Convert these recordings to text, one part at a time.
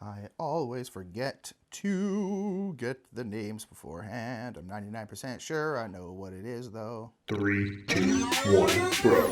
I always forget to get the names beforehand. I'm 99% sure I know what it is, though. 3, 2, 1, bro.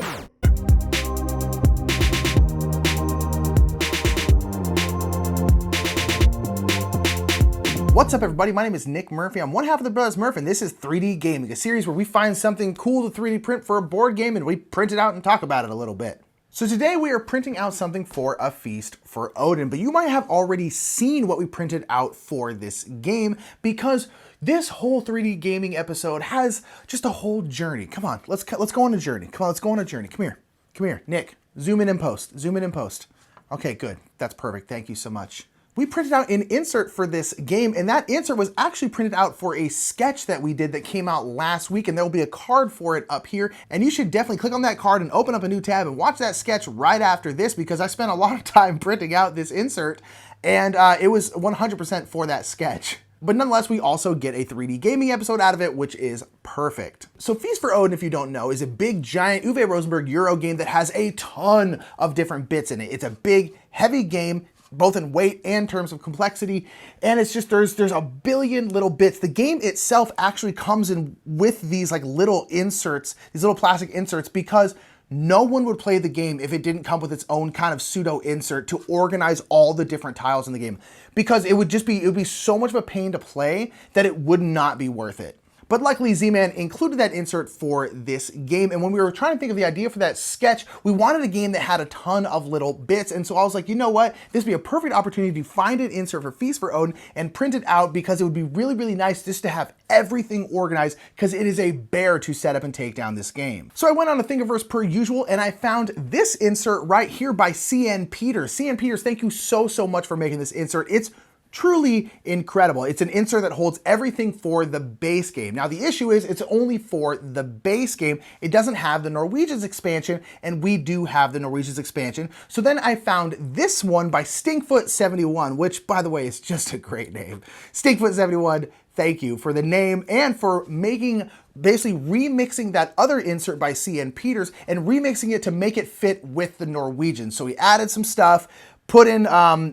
What's up, everybody? My name is Nick Murphy. I'm one half of the Brothers Murph, and this is 3D Gaming, a series where we find something cool to 3D print for a board game, and we print it out and talk about it a little bit. So today we are printing out something for A Feast for Odin, but you might have already seen what we printed out for this game because this whole 3D gaming episode has just a whole journey. Come on, let's go on a journey. Come on, let's go on a journey. Come here, Nick. Zoom in and post. Zoom in and post. Okay, good. That's perfect. Thank you so much. We printed out an insert for this game, and that insert was actually printed out for a sketch that we did that came out last week, and there will be a card for it up here, and you should definitely click on that card and open up a new tab and watch that sketch right after this, because I spent a lot of time printing out this insert, and it was 100% for that sketch. But nonetheless, we also get a 3D gaming episode out of it, which is perfect. So Feast for Odin, if you don't know, is a big, giant Uwe Rosenberg Euro game that has a ton of different bits in it. It's a big, heavy game, both in weight and terms of complexity, and it's just there's a billion little bits. The game itself actually comes in with these like little inserts, these little plastic inserts, because no one would play the game if it didn't come with its own kind of pseudo insert to organize all the different tiles in the game, because it would be so much of a pain to play that it would not be worth it. But luckily, Z-Man included that insert for this game, and when we were trying to think of the idea for that sketch, we wanted a game that had a ton of little bits, and so I was like, you know what? This would be a perfect opportunity to find an insert for Feast for Odin and print it out, because it would be really, really nice just to have everything organized, because it is a bear to set up and take down this game. So I went on a Thingiverse per usual, and I found this insert right here by CN Peters. CN Peters, thank you so much for making this insert. It's truly incredible. It's an insert that holds everything for the base game. Now the issue is it's only for the base game. It doesn't have the Norwegians expansion, and we do have the Norwegians expansion. So then I found this one by Stinkfoot71, which by the way is just a great name. Stinkfoot71, thank you for the name and for making, basically remixing that other insert by CN Peters and remixing it to make it fit with the Norwegians. So he added some stuff, put in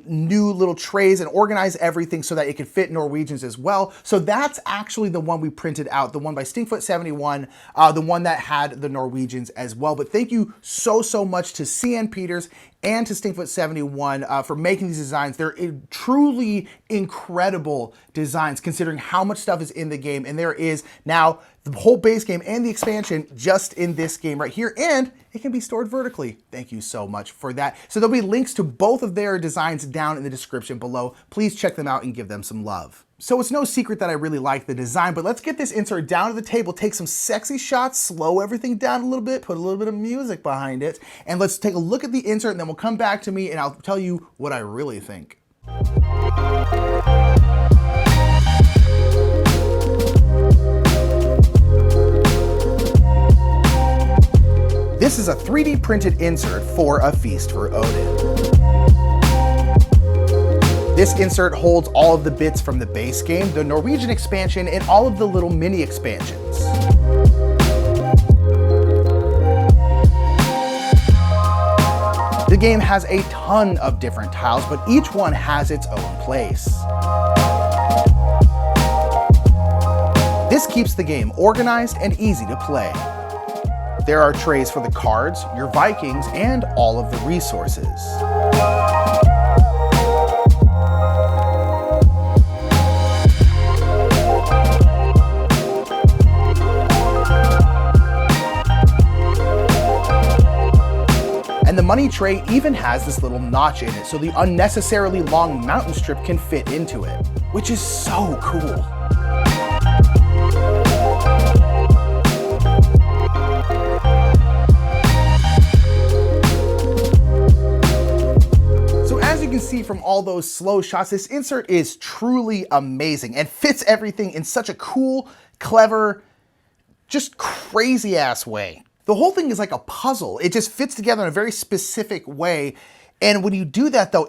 new little trays and organize everything so that it could fit Norwegians as well. So that's actually the one we printed out, the one by Stinkfoot71, the one that had the Norwegians as well. But thank you so much to CN Peters and to Stinkfoot71 for making these designs. They're truly incredible designs considering how much stuff is in the game, and there is now the whole base game and the expansion just in this game right here, and it can be stored vertically. Thank you so much for that. So there'll be links to both of their designs down in the description below. Please check them out and give them some love. So it's no secret that I really like the design, but let's get this insert down to the table, take some sexy shots, slow everything down a little bit, put a little bit of music behind it, and let's take a look at the insert, and then we'll come back to me and I'll tell you what I really think. This is a 3D printed insert for A Feast for Odin. This insert holds all of the bits from the base game, the Norwegian expansion, and all of the little mini expansions. The game has a ton of different tiles, but each one has its own place. This keeps the game organized and easy to play. There are trays for the cards, your Vikings, and all of the resources. And the money tray even has this little notch in it, so the unnecessarily long mountain strip can fit into it, which is so cool. See from all those slow shots, this insert is truly amazing and fits everything in such a cool, clever, just crazy ass way. The whole thing is like a puzzle. It just fits together in a very specific way. And when you do that though,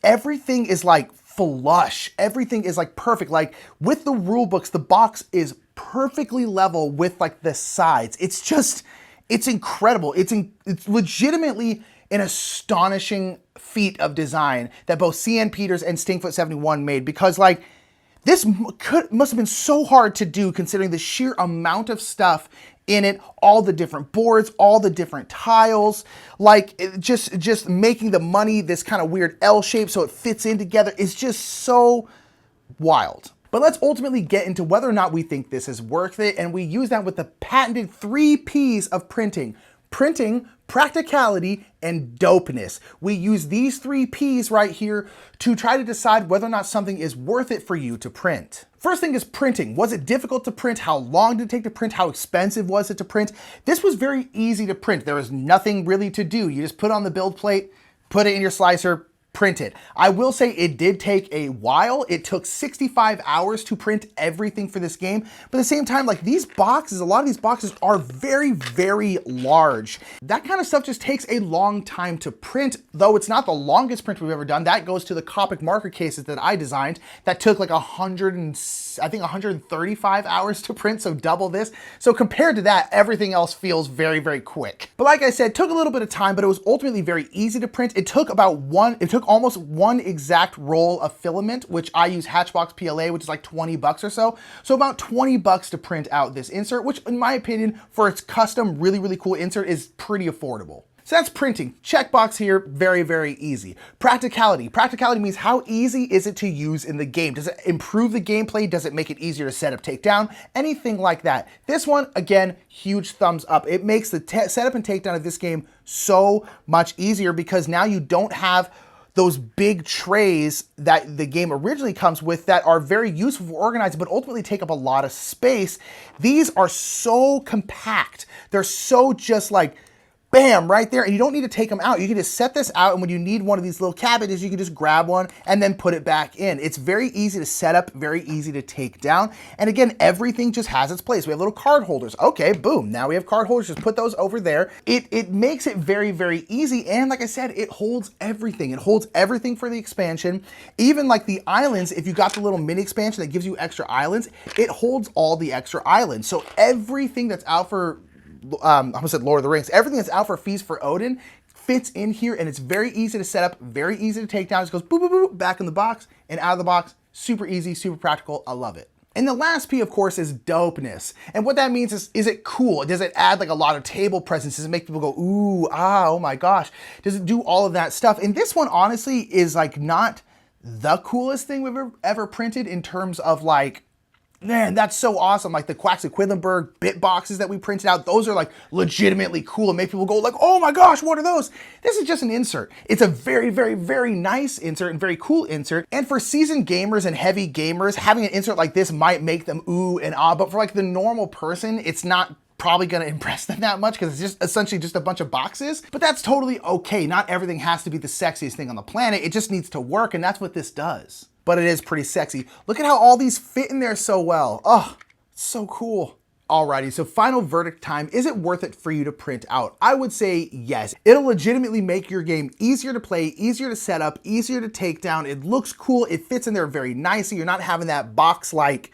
everything is like flush. Everything is like perfect. Like with the rule books, the box is perfectly level with like the sides. It's incredible. It's legitimately an astonishing feat of design that both CN Peters and Stinkfoot71 made, because like, this must have been so hard to do considering the sheer amount of stuff in it, all the different boards, all the different tiles, like just making the money this kind of weird L shape so it fits in together is just so wild. But let's ultimately get into whether or not we think this is worth it, and we use that with the patented 3 Ps of printing. Printing, practicality, and dopeness. We use these 3 Ps right here to try to decide whether or not something is worth it for you to print. First thing is printing. Was it difficult to print? How long did it take to print? How expensive was it to print? This was very easy to print. There was nothing really to do. You just put on the build plate, put it in your slicer, print it. I will say it did take a while. It took 65 hours to print everything for this game. But at the same time, like these boxes, a lot of these boxes are very, very large. That kind of stuff just takes a long time to print, though it's not the longest print we've ever done. That goes to the Copic marker cases that I designed that took like 135 hours to print, so double this. So compared to that, everything else feels very, very quick. But like I said, it took a little bit of time, but it was ultimately very easy to print. It took almost 1 exact roll of filament, which I use Hatchbox PLA, which is like 20 bucks or so. So about 20 bucks to print out this insert, which in my opinion, for its custom, really, really cool insert is pretty affordable. So that's printing. Checkbox here, very, very easy. Practicality. Practicality means how easy is it to use in the game? Does it improve the gameplay? Does it make it easier to set up, take down? Anything like that. This one, again, huge thumbs up. It makes the setup and takedown of this game so much easier because now you don't have those big trays that the game originally comes with that are very useful for organizing, but ultimately take up a lot of space. These are so compact. They're so just like, bam, right there. And you don't need to take them out. You can just set this out, and when you need one of these little cabbages, you can just grab one and then put it back in. It's very easy to set up, very easy to take down. And again, everything just has its place. We have little card holders. Okay, boom. Now we have card holders. Just put those over there. It makes it very, very easy. And like I said, it holds everything. It holds everything for the expansion. Even like the islands, if you got the little mini expansion that gives you extra islands, it holds all the extra islands. So everything that's out for I almost said Lord of the Rings. Everything that's out for Feast for Odin fits in here, and it's very easy to set up, very easy to take down. It just goes boop, boop, boop, back in the box and out of the box. Super easy, super practical. I love it. And the last P, of course, is dopeness. And what that means is it cool? Does it add like a lot of table presence? Does it make people go, ooh, ah, oh my gosh? Does it do all of that stuff? And this one, honestly, is like not the coolest thing we've ever printed in terms of like, man, that's so awesome. Like the Quaxaquidlenburg bit boxes that we printed out, those are like legitimately cool and make people go like, oh my gosh, what are those? This is just an insert. It's a very, very, very nice insert and very cool insert. And for seasoned gamers and heavy gamers, having an insert like this might make them ooh and ah, but for like the normal person, it's not probably gonna impress them that much because it's just essentially just a bunch of boxes, but that's totally okay. Not everything has to be the sexiest thing on the planet. It just needs to work, and that's what this does. But it is pretty sexy. Look at how all these fit in there so well. Oh, it's so cool. Alrighty, so final verdict time. Is it worth it for you to print out? I would say yes. It'll legitimately make your game easier to play, easier to set up, easier to take down. It looks cool. It fits in there very nicely. You're not having that box like,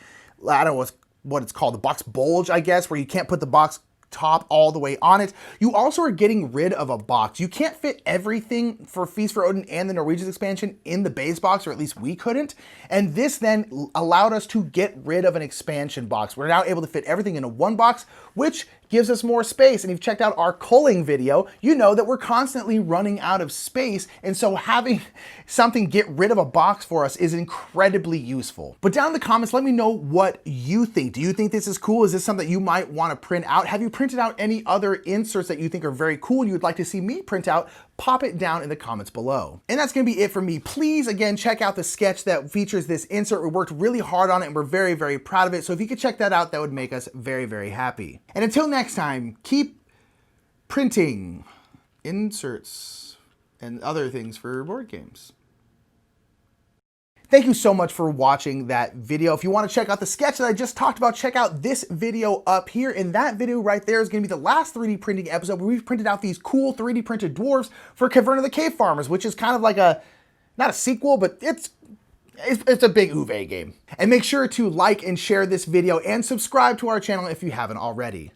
I don't know what it's called, the box bulge, I guess, where you can't put the box top all the way on it. You also are getting rid of a box. You can't fit everything for Feast for Odin and the Norwegians expansion in the base box, or at least we couldn't. And this then allowed us to get rid of an expansion box. We're now able to fit everything into one box, which gives us more space. And if you've checked out our culling video, you know that we're constantly running out of space. And so having something get rid of a box for us is incredibly useful. But down in the comments, let me know what you think. Do you think this is cool? Is this something that you might want to print out? Have you printed out any other inserts that you think are very cool and you would like to see me print out? Pop it down in the comments below. And that's gonna be it for me. Please, again, check out the sketch that features this insert. We worked really hard on it and we're very, very proud of it. So if you could check that out, that would make us very, very happy. And until next time, keep printing inserts and other things for board games. Thank you so much for watching that video. If you want to check out the sketch that I just talked about, check out this video up here. And that video right there is going to be the last 3D printing episode where we've printed out these cool 3D printed dwarves for Caverna the Cave Farmers, which is kind of like a, not a sequel, but it's a big Uwe game. And make sure to like and share this video and subscribe to our channel if you haven't already.